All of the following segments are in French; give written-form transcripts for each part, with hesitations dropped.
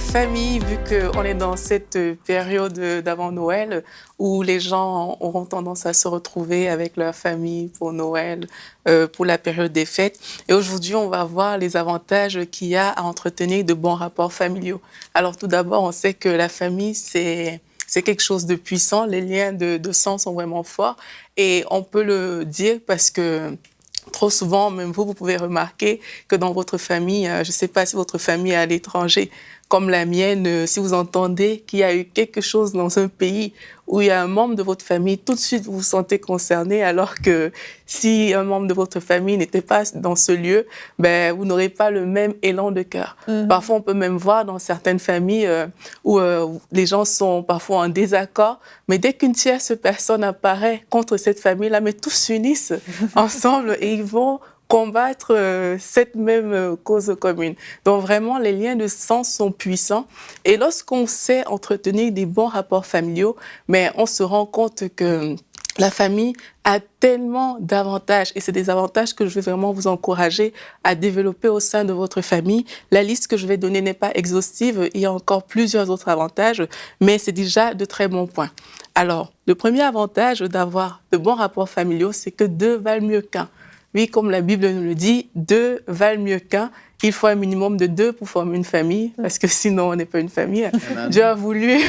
famille, vu qu'on est dans cette période d'avant Noël où les gens auront tendance à se retrouver avec leur famille pour Noël, pour la période des fêtes. Et aujourd'hui, on va voir les avantages qu'il y a à entretenir de bons rapports familiaux. Alors tout d'abord, on sait que la famille, c'est quelque chose de puissant. Les liens de sang sont vraiment forts. Et on peut le dire parce que trop souvent, même vous pouvez remarquer que dans votre famille, je ne sais pas si votre famille est à l'étranger, comme la mienne, si vous entendez qu'il y a eu quelque chose dans un pays où il y a un membre de votre famille, tout de suite vous vous sentez concerné, alors que si un membre de votre famille n'était pas dans ce lieu, ben, vous n'aurez pas le même élan de cœur. Parfois, on peut même voir dans certaines familles où les gens sont parfois en désaccord, mais dès qu'une tierce personne apparaît contre cette famille-là, mais tous s'unissent ensemble et ils vont combattre cette même cause commune. Donc vraiment, les liens de sang sont puissants. Et lorsqu'on sait entretenir des bons rapports familiaux, mais on se rend compte que la famille a tellement d'avantages et c'est des avantages que je vais vraiment vous encourager à développer au sein de votre famille. La liste que je vais donner n'est pas exhaustive, il y a encore plusieurs autres avantages, mais c'est déjà de très bons points. Alors, le premier avantage d'avoir de bons rapports familiaux, c'est que deux valent mieux qu'un. Oui, comme la Bible nous le dit, deux valent mieux qu'un. Il faut un minimum de deux pour former une famille, parce que sinon, on n'est pas une famille. Dieu a voulu,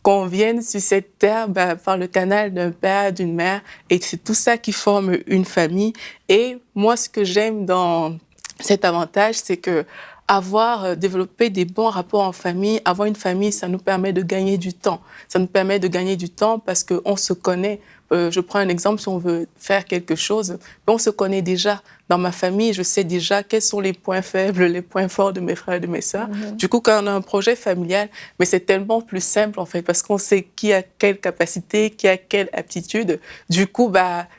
qu'on vienne sur cette terre par le canal d'un père, d'une mère, et c'est tout ça qui forme une famille. Et moi, ce que j'aime dans cet avantage, c'est que avoir développé des bons rapports en famille, avoir une famille, ça nous permet de gagner du temps. Ça nous permet de gagner du temps parce qu'on se connaît. Je prends un exemple, si on veut faire quelque chose, on se connaît déjà. Dans ma famille, je sais déjà quels sont les points faibles, les points forts de mes frères et de mes sœurs. Du coup, quand on a un projet familial, mais c'est tellement plus simple en fait, parce qu'on sait qui a quelle capacité, qui a quelle aptitude. Du coup,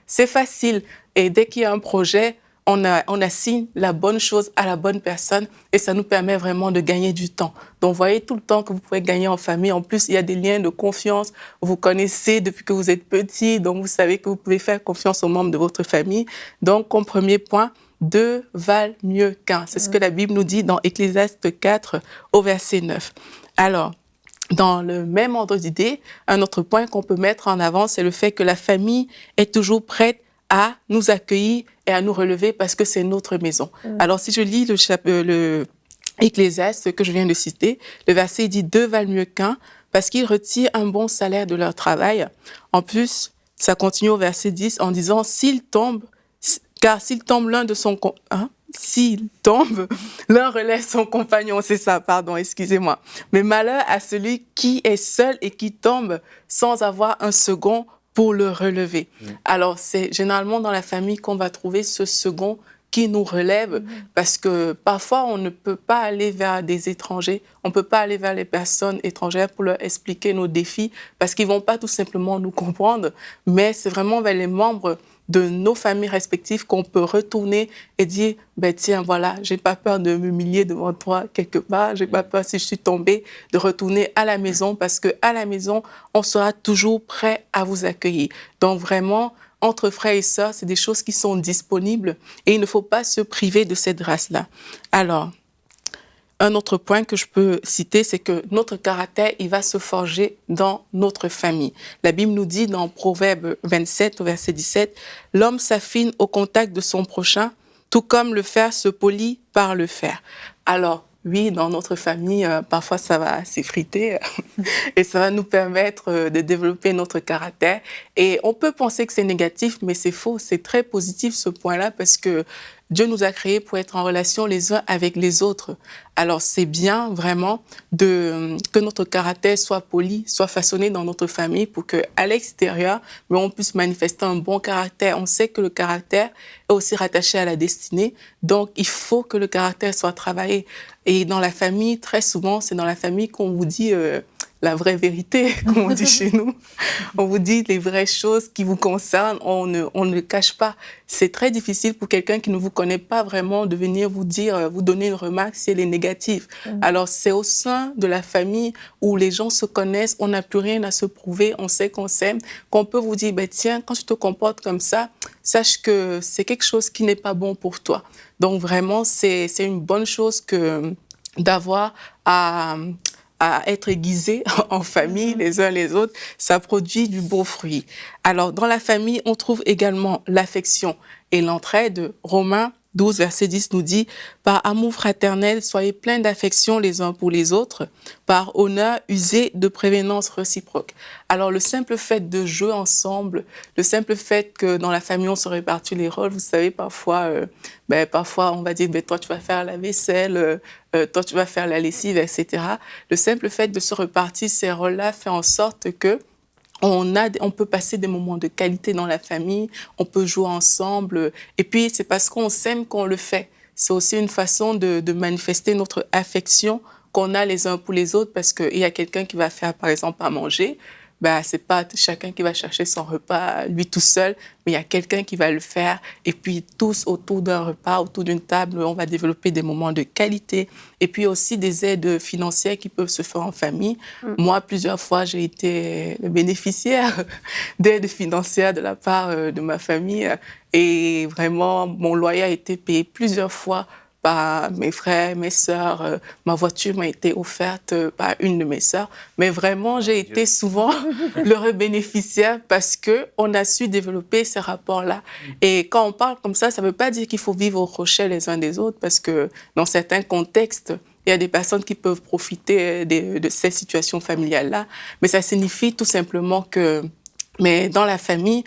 c'est facile. Et dès qu'il y a un projet, on assigne la bonne chose à la bonne personne et ça nous permet vraiment de gagner du temps. Donc, vous voyez tout le temps que vous pouvez gagner en famille. En plus, il y a des liens de confiance. Vous connaissez depuis que vous êtes petit, donc vous savez que vous pouvez faire confiance aux membres de votre famille. Donc, comme premier point, deux valent mieux qu'un. C'est ce que la Bible nous dit dans Ecclésiaste 4 au verset 9. Alors, dans le même ordre d'idée, un autre point qu'on peut mettre en avant, c'est le fait que la famille est toujours prête à nous accueillir et à nous relever parce que c'est notre maison. Alors, si je lis le Ecclésiaste que je viens de citer, le verset dit « Deux valent mieux qu'un parce qu'ils retirent un bon salaire de leur travail. » En plus, ça continue au verset 10 en disant « S'ils tombent, car s'ils tombent l'un de son... S'il tombe, l'un relève son compagnon. » C'est ça, pardon, excusez-moi. Mais malheur à celui qui est seul et qui tombe sans avoir un second pour le relever. Alors, c'est généralement dans la famille qu'on va trouver ce second qui nous relève, parce que parfois, on ne peut pas aller vers des étrangers, on ne peut pas aller vers les personnes étrangères pour leur expliquer nos défis, parce qu'ils ne vont pas tout simplement nous comprendre, mais c'est vraiment vers les membres de nos familles respectives qu'on peut retourner et dire tiens, voilà, j'ai pas peur de m'humilier devant toi quelque part, j'ai pas peur si je suis tombée de retourner à la maison parce que à la maison, on sera toujours prêt à vous accueillir. Donc vraiment, entre frères et sœurs, c'est des choses qui sont disponibles et il ne faut pas se priver de cette grâce-là. Alors, un autre point que je peux citer, c'est que notre caractère, il va se forger dans notre famille. La Bible nous dit dans Proverbe 27, au verset 17, « L'homme s'affine au contact de son prochain, tout comme le fer se polit par le fer. » Alors, oui, dans notre famille, parfois ça va s'effriter et ça va nous permettre de développer notre caractère. Et on peut penser que c'est négatif, mais c'est faux. C'est très positif ce point-là parce que Dieu nous a créés pour être en relation les uns avec les autres. Alors, c'est bien vraiment que notre caractère soit poli, soit façonné dans notre famille pour qu'à l'extérieur, on puisse manifester un bon caractère. On sait que le caractère est aussi rattaché à la destinée. Donc, il faut que le caractère soit travaillé. Et dans la famille, très souvent, c'est dans la famille qu'on vous dit la vraie vérité, comme on dit chez nous. On vous dit les vraies choses qui vous concernent, on ne le cache pas. C'est très difficile pour quelqu'un qui ne vous connaît pas vraiment de venir vous dire, vous donner une remarque si elle est négative. Alors, c'est au sein de la famille où les gens se connaissent, on n'a plus rien à se prouver, on sait qu'on s'aime, qu'on peut vous dire, tiens, quand tu te comportes comme ça, sache que c'est quelque chose qui n'est pas bon pour toi. Donc, vraiment, c'est une bonne chose que d'avoir à être aiguisés en famille, les uns les autres, ça produit du beau fruit. Alors, dans la famille, on trouve également l'affection et l'entraide. Romains 12, verset 10 nous dit « Par amour fraternel, soyez pleins d'affection les uns pour les autres, par honneur, usez de prévenance réciproque. » Alors, le simple fait de jouer ensemble, le simple fait que dans la famille, on se répartit les rôles, vous savez, parfois, on va dire « toi, tu vas faire la vaisselle, toi, tu vas faire la lessive, etc. » Le simple fait de se repartir ces rôles-là fait en sorte que on peut passer des moments de qualité dans la famille, on peut jouer ensemble, et puis c'est parce qu'on s'aime qu'on le fait. C'est aussi une façon de manifester notre affection qu'on a les uns pour les autres, parce qu'il y a quelqu'un qui va faire, par exemple, à manger. C'est pas chacun qui va chercher son repas, lui tout seul, mais il y a quelqu'un qui va le faire. Et puis, tous autour d'un repas, autour d'une table, on va développer des moments de qualité. Et puis aussi des aides financières qui peuvent se faire en famille. Moi, plusieurs fois, j'ai été le bénéficiaire d'aides financières de la part de ma famille. Et vraiment, mon loyer a été payé plusieurs fois par mes frères, mes sœurs. Ma voiture m'a été offerte par une de mes sœurs. Mais vraiment, j'ai été souvent l'heureux bénéficiaire parce qu'on a su développer ces rapports-là. Et quand on parle comme ça ne veut pas dire qu'il faut vivre au crochet les uns des autres, parce que dans certains contextes, il y a des personnes qui peuvent profiter de ces situations familiales-là. Mais ça signifie tout simplement que dans la famille,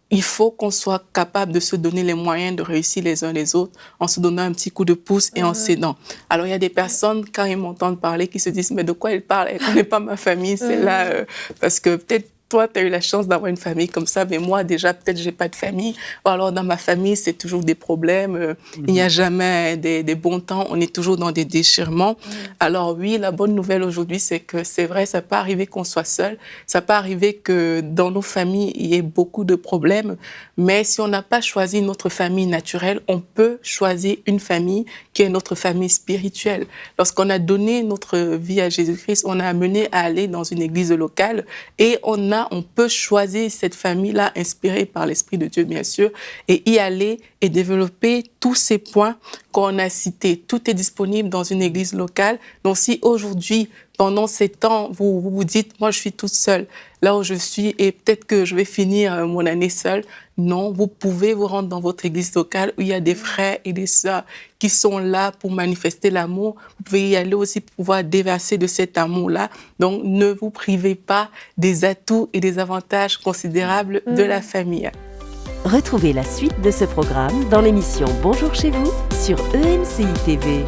il faut qu'on soit capable de se donner les moyens de réussir les uns les autres en se donnant un petit coup de pouce et en s'aidant. Alors, il y a des personnes, quand ils m'entendent parler, qui se disent « Mais de quoi elle parle? Elle ne connaît pas ma famille, c'est là. » Parce que peut-être toi, tu as eu la chance d'avoir une famille comme ça, mais moi, déjà, peut-être, je n'ai pas de famille. Ou alors, dans ma famille, c'est toujours des problèmes. Il n'y a jamais des bons temps. On est toujours dans des déchirements. Alors oui, la bonne nouvelle aujourd'hui, c'est que c'est vrai, ça peut arriver qu'on soit seul. Ça peut arriver que dans nos familles, il y ait beaucoup de problèmes. Mais si on n'a pas choisi notre famille naturelle, on peut choisir une famille qui est notre famille spirituelle. Lorsqu'on a donné notre vie à Jésus-Christ, on a amené à aller dans une église locale et on peut choisir cette famille-là, inspirée par l'Esprit de Dieu, bien sûr, et y aller et développer tous ces points qu'on a cités. Tout est disponible dans une église locale. Donc, si aujourd'hui, pendant ces temps, vous vous dites, moi, je suis toute seule, là où je suis, et peut-être que je vais finir mon année seule, non, vous pouvez vous rendre dans votre église locale où il y a des frères et des sœurs qui sont là pour manifester l'amour. Vous pouvez y aller aussi pour pouvoir déverser de cet amour-là. Donc, ne vous privez pas des atouts et des avantages considérables de la famille. Retrouvez la suite de ce programme dans l'émission Bonjour chez vous sur EMCI TV.